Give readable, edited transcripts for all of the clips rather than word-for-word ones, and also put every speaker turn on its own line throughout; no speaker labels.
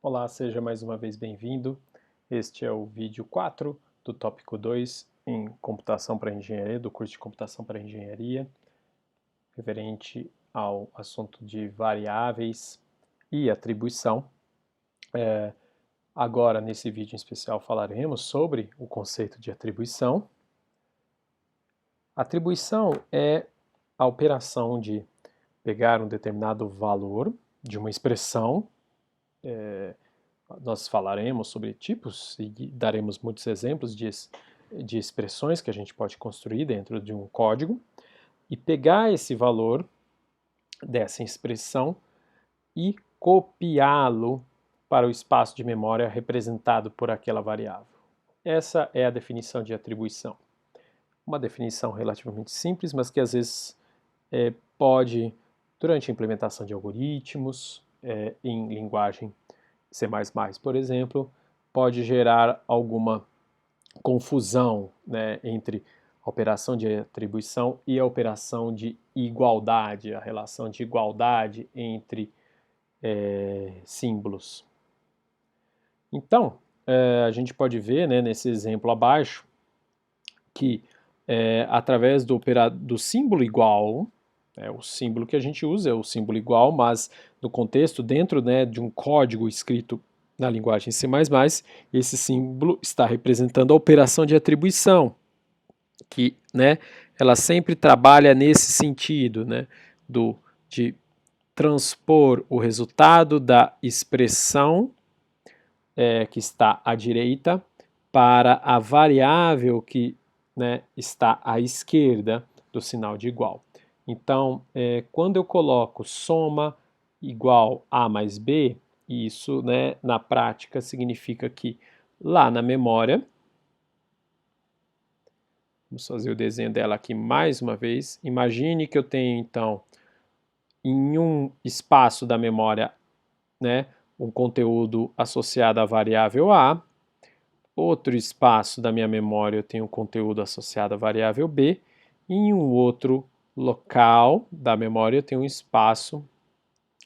Olá, seja mais uma vez bem-vindo. Este é o vídeo 4 do tópico 2 em Computação para Engenharia, do curso de Computação para Engenharia, referente ao assunto de variáveis e atribuição. Agora, nesse vídeo em especial, falaremos sobre o conceito de atribuição. Atribuição é a operação de pegar um determinado valor de uma expressão. Nós falaremos sobre tipos e daremos muitos exemplos de expressões que a gente pode construir dentro de um código e pegar esse valor dessa expressão e copiá-lo para o espaço de memória representado por aquela variável. Essa é a definição de atribuição. Uma definição relativamente simples, mas que às vezes pode, durante a implementação de algoritmos, em linguagem C++, por exemplo, pode gerar alguma confusão, né, entre a operação de atribuição e a operação de igualdade, a relação de igualdade entre símbolos. Então, a gente pode ver, né, nesse exemplo abaixo que através do símbolo igual, o símbolo que a gente usa é o símbolo igual, mas no contexto, dentro, né, de um código escrito na linguagem C++, esse símbolo está representando a operação de atribuição, que, né, ela sempre trabalha nesse sentido, né, de transpor o resultado da expressão que está à direita para a variável que, né, está à esquerda do sinal de igual. Então, quando eu coloco soma igual A mais B, isso, né, na prática significa que lá na memória, vamos fazer o desenho dela aqui mais uma vez, imagine que eu tenho então em um espaço da memória, né, um conteúdo associado à variável A, outro espaço da minha memória eu tenho conteúdo associado à variável B, e em um outro local da memória eu tenho um espaço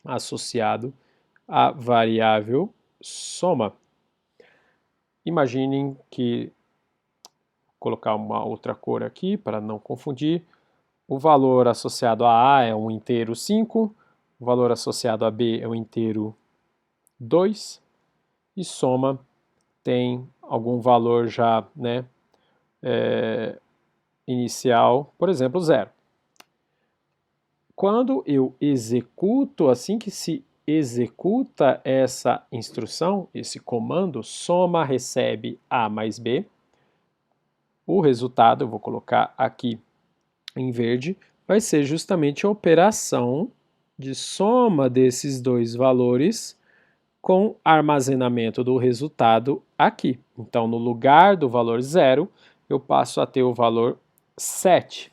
associado à variável soma. Imaginem que, vou colocar uma outra cor aqui para não confundir, o valor associado a A é um inteiro 5, o valor associado a B é um inteiro 2, e soma tem algum valor já, né, inicial, por exemplo, 0. Quando eu executo, assim que se executa essa instrução, esse comando, soma recebe A mais B, o resultado, eu vou colocar aqui em verde, vai ser justamente a operação de soma desses dois valores com armazenamento do resultado aqui. Então, no lugar do valor 0, eu passo a ter o valor 7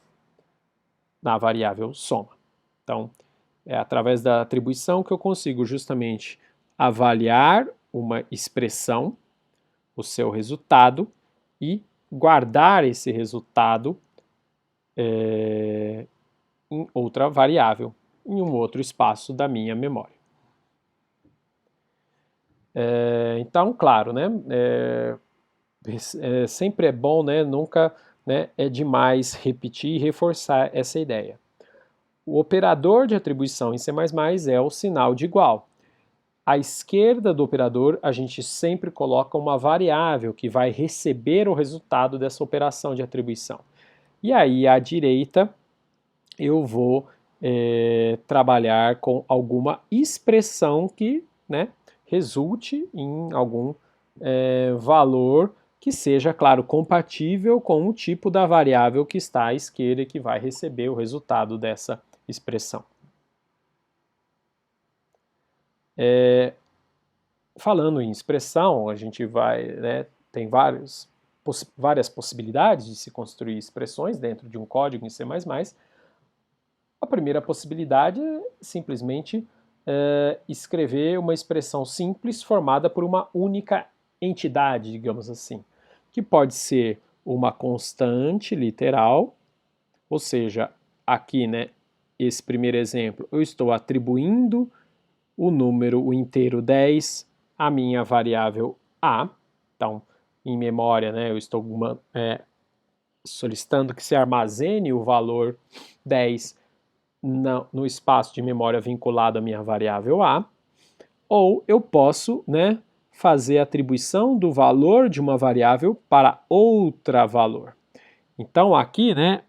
na variável soma. Então, é através da atribuição que eu consigo justamente avaliar uma expressão, o seu resultado, e guardar esse resultado em outra variável, em um outro espaço da minha memória. Então, claro, né, sempre é bom, né, nunca, né, é demais repetir e reforçar essa ideia. O operador de atribuição em C++ é o sinal de igual. À esquerda do operador, a gente sempre coloca uma variável que vai receber o resultado dessa operação de atribuição. E aí, à direita, eu vou trabalhar com alguma expressão que, né, resulte em algum valor que seja, claro, compatível com o tipo da variável que está à esquerda e que vai receber o resultado dessa expressão. Falando em expressão, a gente vai, né, tem várias possibilidades de se construir expressões dentro de um código em C++. A primeira possibilidade é simplesmente escrever uma expressão simples formada por uma única entidade, digamos assim, que pode ser uma constante literal, ou seja, aqui, né, esse primeiro exemplo, eu estou atribuindo o número, o inteiro 10 a minha variável A. Então, em memória, né, eu estou solicitando que se armazene o valor 10 no espaço de memória vinculado à minha variável A, ou eu posso, né, fazer a atribuição do valor de uma variável para outra valor. Então aqui, né,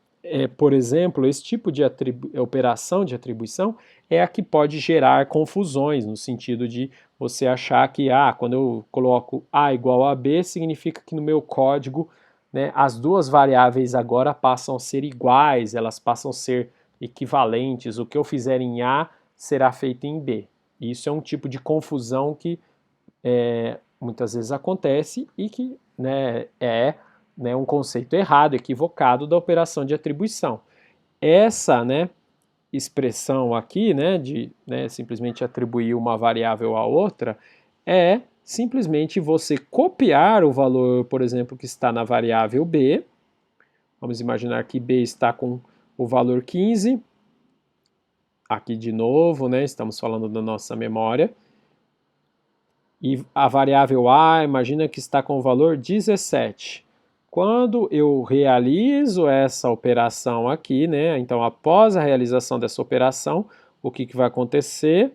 por exemplo, esse tipo de operação de atribuição é a que pode gerar confusões, no sentido de você achar que, quando eu coloco A igual a B, significa que no meu código, né, as duas variáveis agora passam a ser iguais, elas passam a ser equivalentes, o que eu fizer em A será feito em B. Isso é um tipo de confusão que muitas vezes acontece e que, né, um conceito errado, equivocado da operação de atribuição. Essa, né, expressão aqui, né, de, né, simplesmente atribuir uma variável a outra, é simplesmente você copiar o valor, por exemplo, que está na variável B. Vamos imaginar que B está com o valor 15. Aqui de novo, né, estamos falando da nossa memória. E a variável A, imagina que está com o valor 17. Quando eu realizo essa operação aqui, né, então após a realização dessa operação, o que vai acontecer?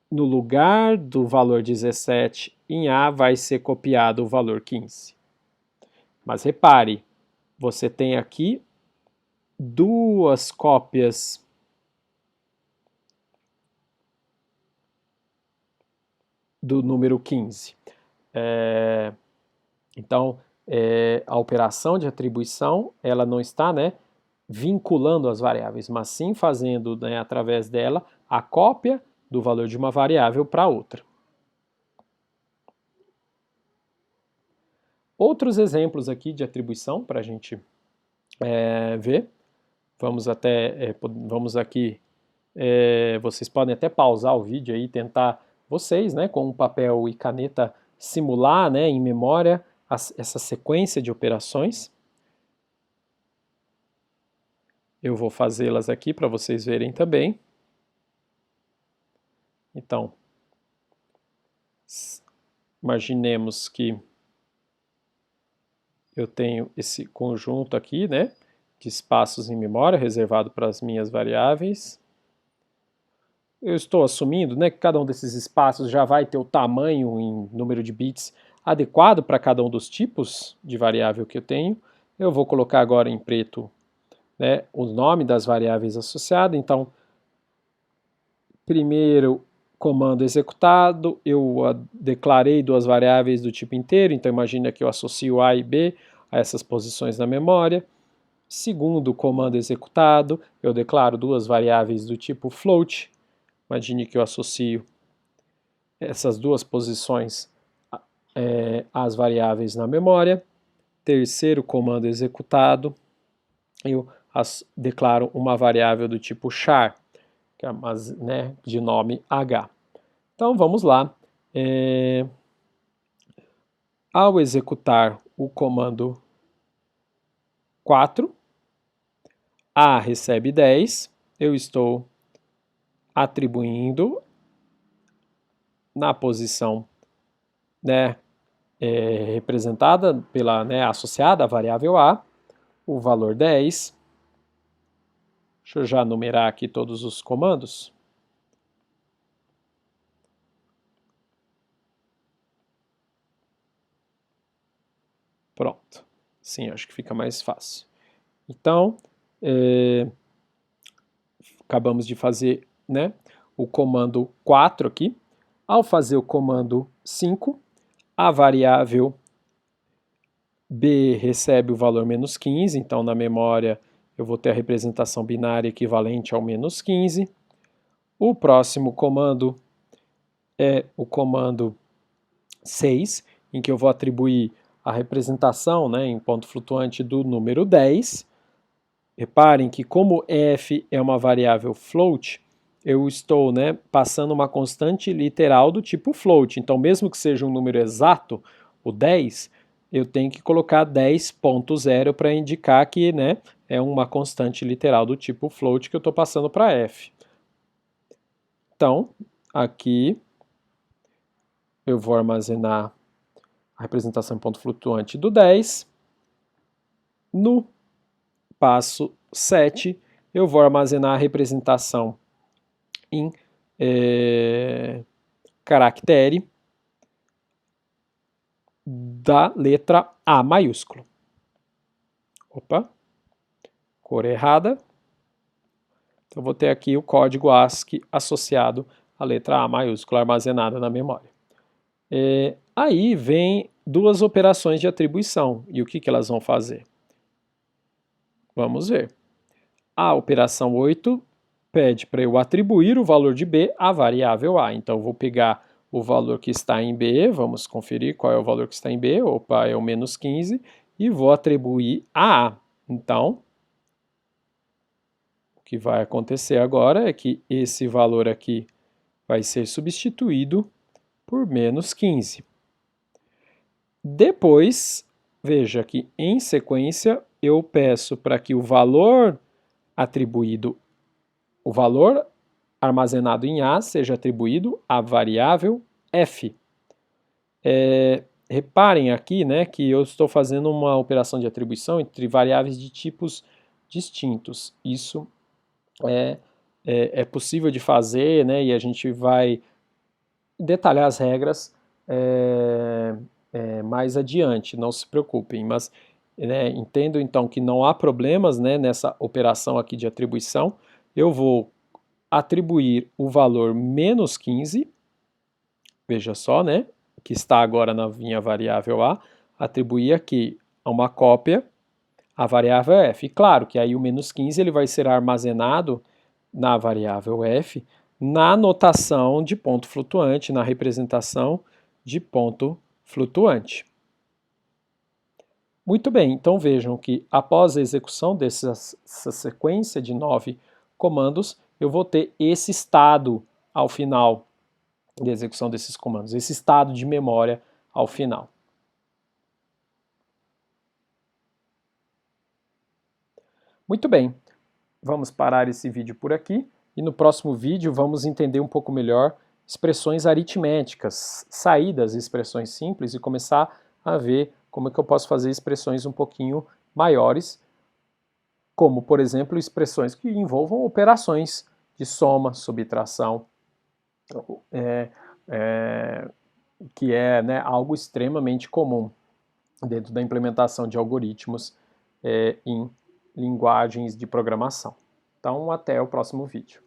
No lugar do valor 17 em A vai ser copiado o valor 15. Mas repare, você tem aqui duas cópias do número 15. Então, a operação de atribuição, ela não está, né, vinculando as variáveis, mas sim fazendo, né, através dela a cópia do valor de uma variável para outra. Outros exemplos aqui de atribuição para a gente ver. Vamos aqui, vocês podem até pausar o vídeo aí e tentar vocês, né, com um papel e caneta, simular, né, em memória essa sequência de operações. Eu vou fazê-las aqui para vocês verem também. Então, imaginemos que eu tenho esse conjunto aqui, né, de espaços em memória reservado para as minhas variáveis. Eu estou assumindo, né, que cada um desses espaços já vai ter o tamanho em número de bits adequado para cada um dos tipos de variável que eu tenho. Eu vou colocar agora em preto, né, o nome das variáveis associadas. Então, primeiro comando executado, eu declarei duas variáveis do tipo inteiro, então imagina que eu associo A e B a essas posições na memória. Segundo comando executado, eu declaro duas variáveis do tipo float, imagine que eu associo essas duas posições às variáveis na memória. Terceiro comando executado, eu declaro uma variável do tipo char, que é, né, de nome H. Então vamos lá. Ao executar o comando 4, A recebe 10, eu estou atribuindo na posição, né, representada pela, né, associada à variável A, o valor 10. Deixa eu já numerar aqui todos os comandos. Pronto. Sim, acho que fica mais fácil. Então, acabamos de fazer, né, o comando 4 aqui. Ao fazer o comando 5, a variável B recebe o valor menos 15, então na memória eu vou ter a representação binária equivalente ao menos 15. O próximo comando é o comando 6, em que eu vou atribuir a representação, né, em ponto flutuante do número 10. Reparem que como f é uma variável float, eu estou, né, passando uma constante literal do tipo float. Então, mesmo que seja um número exato, o 10, eu tenho que colocar 10.0 para indicar que, né, é uma constante literal do tipo float que eu estou passando para f. Então, aqui eu vou armazenar a representação em ponto flutuante do 10. No passo 7, eu vou armazenar a representação em caractere da letra A maiúsculo. Opa, cor errada. Então, vou ter aqui o código ASCII associado à letra A maiúscula armazenada na memória. Aí vem duas operações de atribuição. E o que elas vão fazer? Vamos ver. A operação 8 pede para eu atribuir o valor de B à variável A. Então, vou pegar o valor que está em B, vamos conferir qual é o valor que está em B, opa, é o menos 15, e vou atribuir a A. Então, o que vai acontecer agora é que esse valor aqui vai ser substituído por menos 15. Depois, veja que em sequência, eu peço para que o valor atribuído, o valor armazenado em A seja atribuído à variável f. Reparem aqui, né, que eu estou fazendo uma operação de atribuição entre variáveis de tipos distintos. Isso é possível de fazer, né, e a gente vai detalhar as regras mais adiante, não se preocupem, mas entendo então que não há problemas, né, nessa operação aqui de atribuição. Eu vou atribuir o valor menos 15, veja só, né, que está agora na minha variável A, atribuir aqui a uma cópia a variável f. E claro que aí o menos 15 ele vai ser armazenado na variável f na notação de ponto flutuante, na representação de ponto flutuante. Muito bem, então vejam que após a execução dessa sequência de 9 comandos, eu vou ter esse estado ao final da execução desses comandos, esse estado de memória ao final. Muito bem, vamos parar esse vídeo por aqui e no próximo vídeo vamos entender um pouco melhor expressões aritméticas, sair das expressões simples e começar a ver como é que eu posso fazer expressões um pouquinho maiores, como, por exemplo, expressões que envolvam operações de soma, subtração, que é, né, algo extremamente comum dentro da implementação de algoritmos em linguagens de programação. Então, até o próximo vídeo.